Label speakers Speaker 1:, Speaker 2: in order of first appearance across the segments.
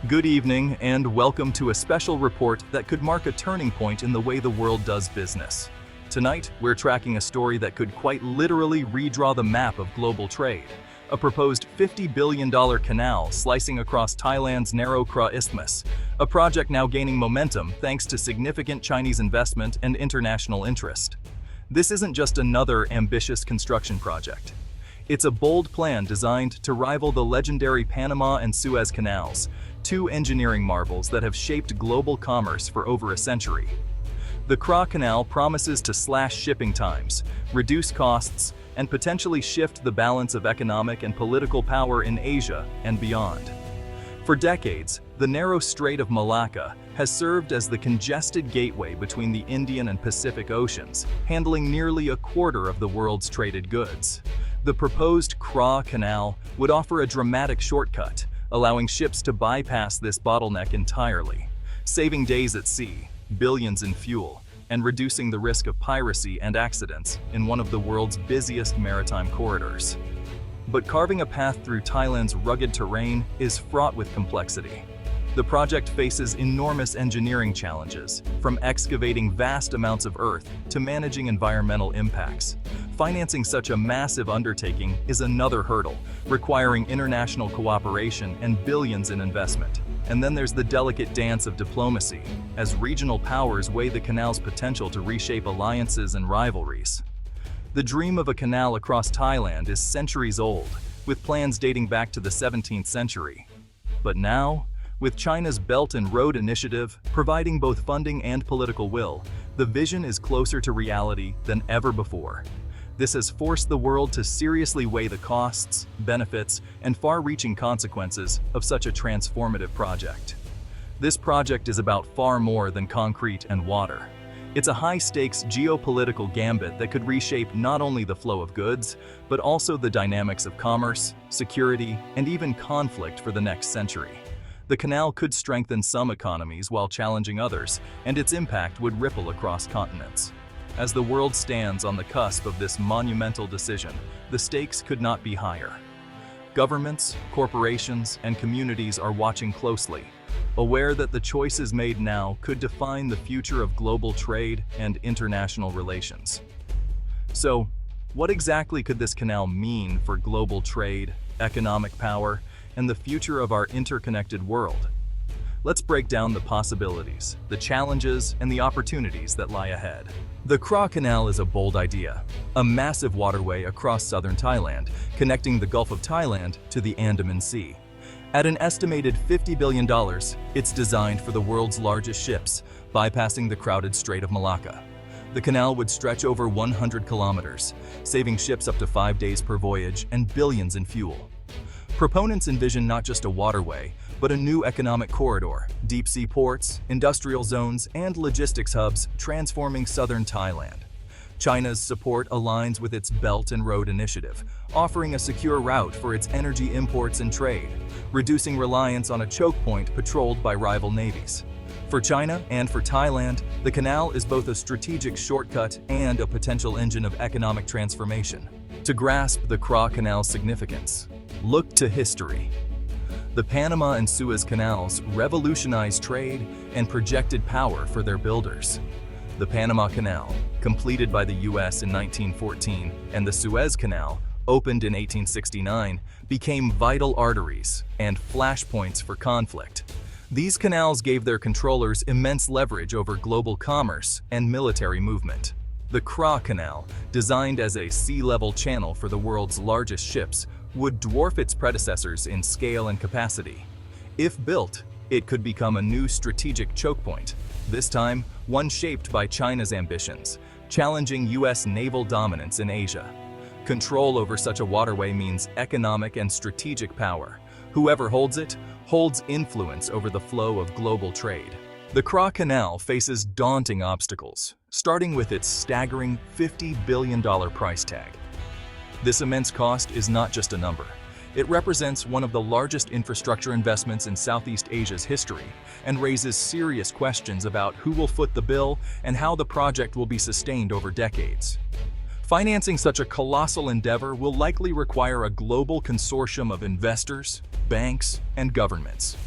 Speaker 1: Good evening, and welcome to a special report that could mark a turning point in the way the world does business. Tonight, we're tracking a story that could quite literally redraw the map of global trade. A proposed $50 billion canal slicing across Thailand's narrow Kra Isthmus, a project now gaining momentum thanks to significant Chinese investment and international interest. This isn't just another ambitious construction project. It's a bold plan designed to rival the legendary Panama and Suez Canals, two engineering marvels that have shaped global commerce for over a century. The Kra Canal promises to slash shipping times, reduce costs, and potentially shift the balance of economic and political power in Asia and beyond. For decades, the narrow Strait of Malacca has served as the congested gateway between the Indian and Pacific Oceans, handling nearly a quarter of the world's traded goods. The proposed Kra Canal would offer a dramatic shortcut, allowing ships to bypass this bottleneck entirely, saving days at sea, billions in fuel, and reducing the risk of piracy and accidents in one of the world's busiest maritime corridors. But carving a path through Thailand's rugged terrain is fraught with complexity. The project faces enormous engineering challenges, from excavating vast amounts of earth to managing environmental impacts. Financing such a massive undertaking is another hurdle, requiring international cooperation and billions in investment. And then there's the delicate dance of diplomacy, as regional powers weigh the canal's potential to reshape alliances and rivalries. The dream of a canal across Thailand is centuries old, with plans dating back to the 17th century. But now, with China's Belt and Road Initiative providing both funding and political will, the vision is closer to reality than ever before. This has forced the world to seriously weigh the costs, benefits, and far-reaching consequences of such a transformative project. This project is about far more than concrete and water. It's a high-stakes geopolitical gambit that could reshape not only the flow of goods, but also the dynamics of commerce, security, and even conflict for the next century. The canal could strengthen some economies while challenging others, and its impact would ripple across continents. As the world stands on the cusp of this monumental decision, the stakes could not be higher. Governments, corporations, and communities are watching closely, aware that the choices made now could define the future of global trade and international relations. So, what exactly could this canal mean for global trade, economic power, and the future of our interconnected world? Let's break down the possibilities, the challenges, and the opportunities that lie ahead. The Kra Canal is a bold idea, a massive waterway across southern Thailand, connecting the Gulf of Thailand to the Andaman Sea. At an estimated $50 billion, it's designed for the world's largest ships, bypassing the crowded Strait of Malacca. The canal would stretch over 100 kilometers, saving ships up to 5 days per voyage and billions in fuel. Proponents envision not just a waterway, but a new economic corridor, deep-sea ports, industrial zones, and logistics hubs transforming southern Thailand. China's support aligns with its Belt and Road Initiative, offering a secure route for its energy imports and trade, reducing reliance on a choke point patrolled by rival navies. For China and for Thailand, the canal is both a strategic shortcut and a potential engine of economic transformation. To grasp the Kra Canal's significance, look to history. The Panama and Suez Canals revolutionized trade and projected power for their builders. The Panama Canal, completed by the U.S. in 1914, and the Suez Canal, opened in 1869, became vital arteries and flashpoints for conflict. These canals gave their controllers immense leverage over global commerce and military movement. The Kra Canal, designed as a sea-level channel for the world's largest ships, would dwarf its predecessors in scale and capacity. If built, it could become a new strategic choke point, this time one shaped by China's ambitions, challenging U.S. naval dominance in Asia. Control over such a waterway means economic and strategic power. Whoever holds it, holds influence over the flow of global trade. The Kra Canal faces daunting obstacles, starting with its staggering $50 billion price tag. This immense cost is not just a number. It represents one of the largest infrastructure investments in Southeast Asia's history and raises serious questions about who will foot the bill and how the project will be sustained over decades. Financing such a colossal endeavor will likely require a global consortium of investors, banks, and governments.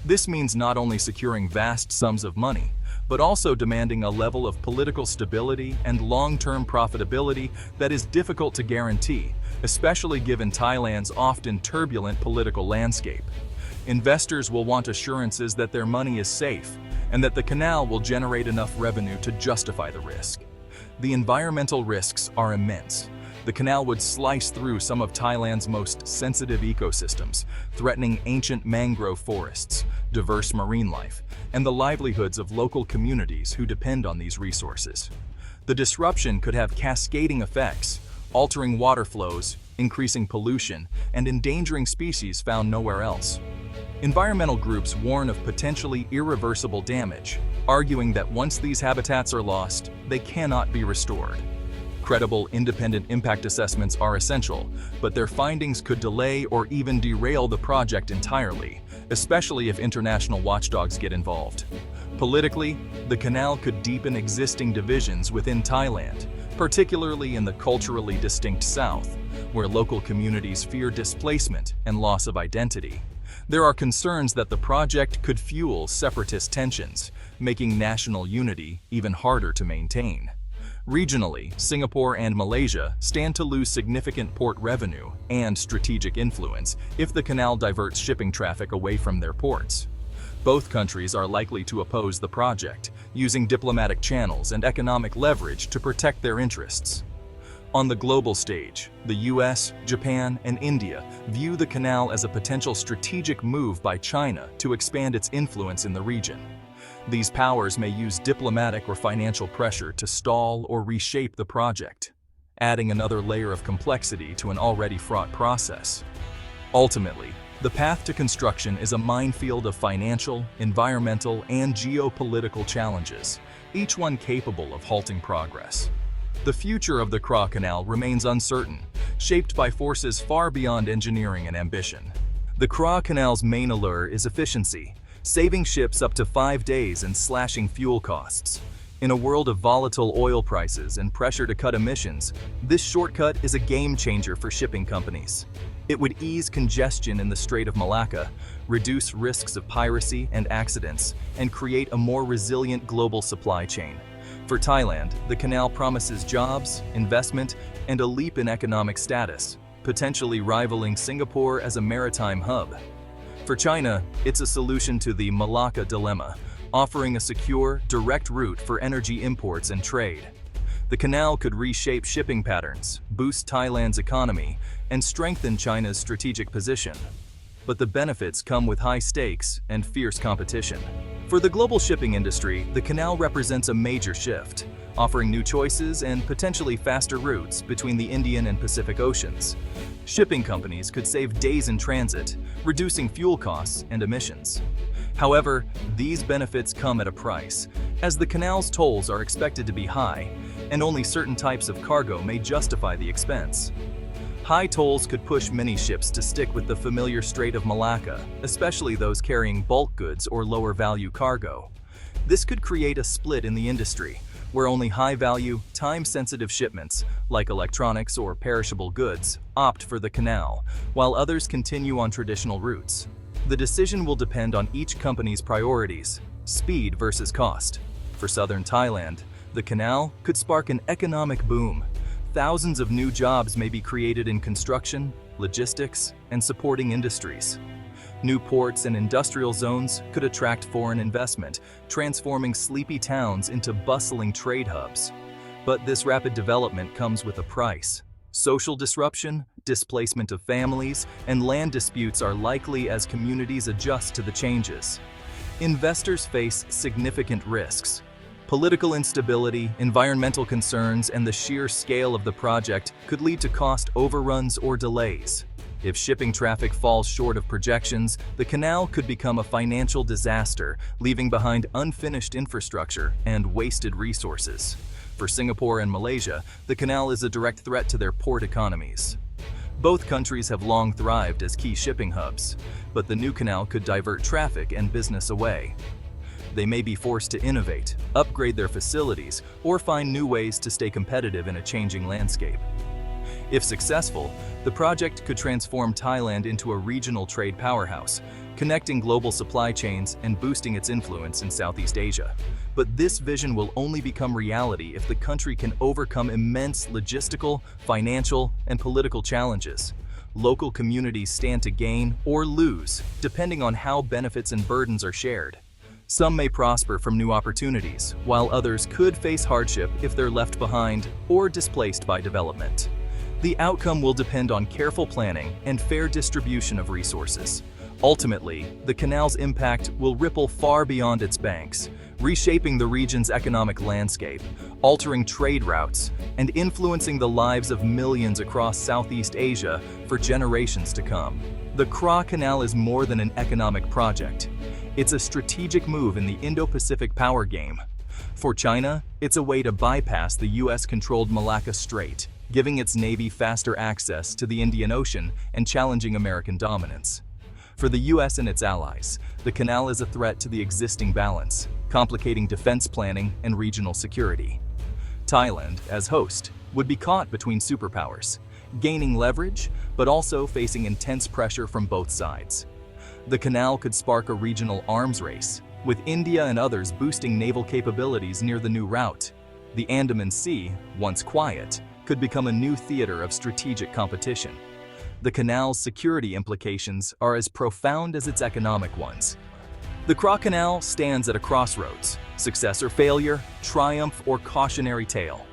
Speaker 1: This means not only securing vast sums of money, but also demanding a level of political stability and long-term profitability that is difficult to guarantee, especially given Thailand's often turbulent political landscape. Investors will want assurances that their money is safe and that the canal will generate enough revenue to justify the risk. The environmental risks are immense. The canal would slice through some of Thailand's most sensitive ecosystems, threatening ancient mangrove forests, diverse marine life, and the livelihoods of local communities who depend on these resources. The disruption could have cascading effects, altering water flows, increasing pollution, and endangering species found nowhere else. Environmental groups warn of potentially irreversible damage, arguing that once these habitats are lost, they cannot be restored. Credible, independent impact assessments are essential, but their findings could delay or even derail the project entirely, especially if international watchdogs get involved. Politically, the canal could deepen existing divisions within Thailand, particularly in the culturally distinct south, where local communities fear displacement and loss of identity. There are concerns that the project could fuel separatist tensions, making national unity even harder to maintain. Regionally, Singapore and Malaysia stand to lose significant port revenue and strategic influence if the canal diverts shipping traffic away from their ports. Both countries are likely to oppose the project, using diplomatic channels and economic leverage to protect their interests. On the global stage, the US, Japan, and India view the canal as a potential strategic move by China to expand its influence in the region. These powers may use diplomatic or financial pressure to stall or reshape the project, adding another layer of complexity to an already fraught process. Ultimately, the path to construction is a minefield of financial, environmental, and geopolitical challenges, each one capable of halting progress. The future of the Kra Canal remains uncertain, shaped by forces far beyond engineering and ambition. The Kra Canal's main allure is efficiency, saving ships up to 5 days and slashing fuel costs. In a world of volatile oil prices and pressure to cut emissions, this shortcut is a game changer for shipping companies. It would ease congestion in the Strait of Malacca, reduce risks of piracy and accidents, and create a more resilient global supply chain. For Thailand, the canal promises jobs, investment, and a leap in economic status, potentially rivaling Singapore as a maritime hub. For China, it's a solution to the Malacca dilemma, offering a secure, direct route for energy imports and trade. The canal could reshape shipping patterns, boost Thailand's economy, and strengthen China's strategic position. But the benefits come with high stakes and fierce competition. For the global shipping industry, the canal represents a major shift, offering new choices and potentially faster routes between the Indian and Pacific Oceans. Shipping companies could save days in transit, reducing fuel costs and emissions. However, these benefits come at a price, as the canal's tolls are expected to be high, and only certain types of cargo may justify the expense. High tolls could push many ships to stick with the familiar Strait of Malacca, especially those carrying bulk goods or lower-value cargo. This could create a split in the industry, where only high-value, time-sensitive shipments, like electronics or perishable goods, opt for the canal, while others continue on traditional routes. The decision will depend on each company's priorities, speed versus cost. For southern Thailand, the canal could spark an economic boom. Thousands of new jobs may be created in construction, logistics, and supporting industries. New ports and industrial zones could attract foreign investment, transforming sleepy towns into bustling trade hubs. But this rapid development comes with a price. Social disruption, displacement of families, and land disputes are likely as communities adjust to the changes. Investors face significant risks. Political instability, environmental concerns, and the sheer scale of the project could lead to cost overruns or delays. If shipping traffic falls short of projections, the canal could become a financial disaster, leaving behind unfinished infrastructure and wasted resources. For Singapore and Malaysia, the canal is a direct threat to their port economies. Both countries have long thrived as key shipping hubs, but the new canal could divert traffic and business away. They may be forced to innovate, upgrade their facilities, or find new ways to stay competitive in a changing landscape. If successful, the project could transform Thailand into a regional trade powerhouse, connecting global supply chains and boosting its influence in Southeast Asia. But this vision will only become reality if the country can overcome immense logistical, financial, and political challenges. Local communities stand to gain or lose, depending on how benefits and burdens are shared. Some may prosper from new opportunities, while others could face hardship if they're left behind or displaced by development. The outcome will depend on careful planning and fair distribution of resources. Ultimately, the canal's impact will ripple far beyond its banks, reshaping the region's economic landscape, altering trade routes, and influencing the lives of millions across Southeast Asia for generations to come. The Kra Canal is more than an economic project. It's a strategic move in the Indo-Pacific power game. For China, it's a way to bypass the US-controlled Malacca Strait, giving its navy faster access to the Indian Ocean and challenging American dominance. For the US and its allies, the canal is a threat to the existing balance, complicating defense planning and regional security. Thailand, as host, would be caught between superpowers, gaining leverage, but also facing intense pressure from both sides. The canal could spark a regional arms race, with India and others boosting naval capabilities near the new route. The Andaman Sea, once quiet, could become a new theater of strategic competition. The canal's security implications are as profound as its economic ones. The Kra Canal stands at a crossroads: success or failure, triumph or cautionary tale.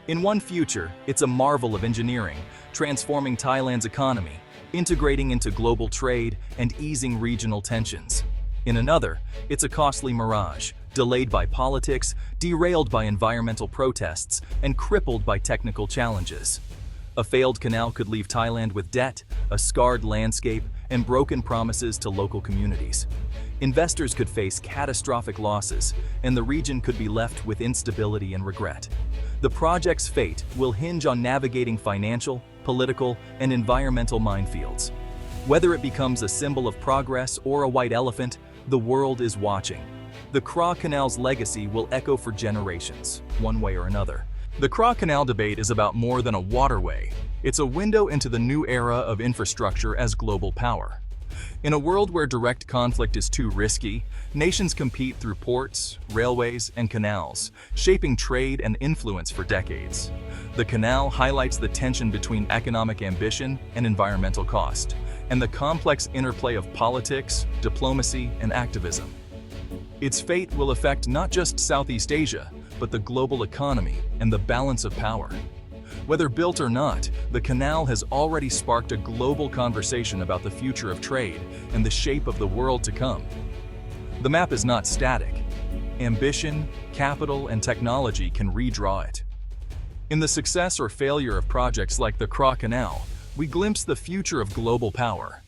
Speaker 1: In one future, it's a marvel of engineering, transforming Thailand's economy, integrating into global trade, and easing regional tensions. In another, it's a costly mirage, delayed by politics, derailed by environmental protests, and crippled by technical challenges. A failed canal could leave Thailand with debt, a scarred landscape, and broken promises to local communities. Investors could face catastrophic losses, and the region could be left with instability and regret. The project's fate will hinge on navigating financial, political, and environmental minefields. Whether it becomes a symbol of progress or a white elephant, the world is watching. The Kra Canal's legacy will echo for generations, one way or another. The Kra Canal debate is about more than a waterway. It's a window into the new era of infrastructure as global power. In a world where direct conflict is too risky, nations compete through ports, railways, and canals, shaping trade and influence for decades. The canal highlights the tension between economic ambition and environmental cost, and the complex interplay of politics, diplomacy, and activism. Its fate will affect not just Southeast Asia, but the global economy and the balance of power. Whether built or not, the canal has already sparked a global conversation about the future of trade and the shape of the world to come. The map is not static. Ambition, capital, and technology can redraw it. In the success or failure of projects like the Kra Canal, we glimpse the future of global power.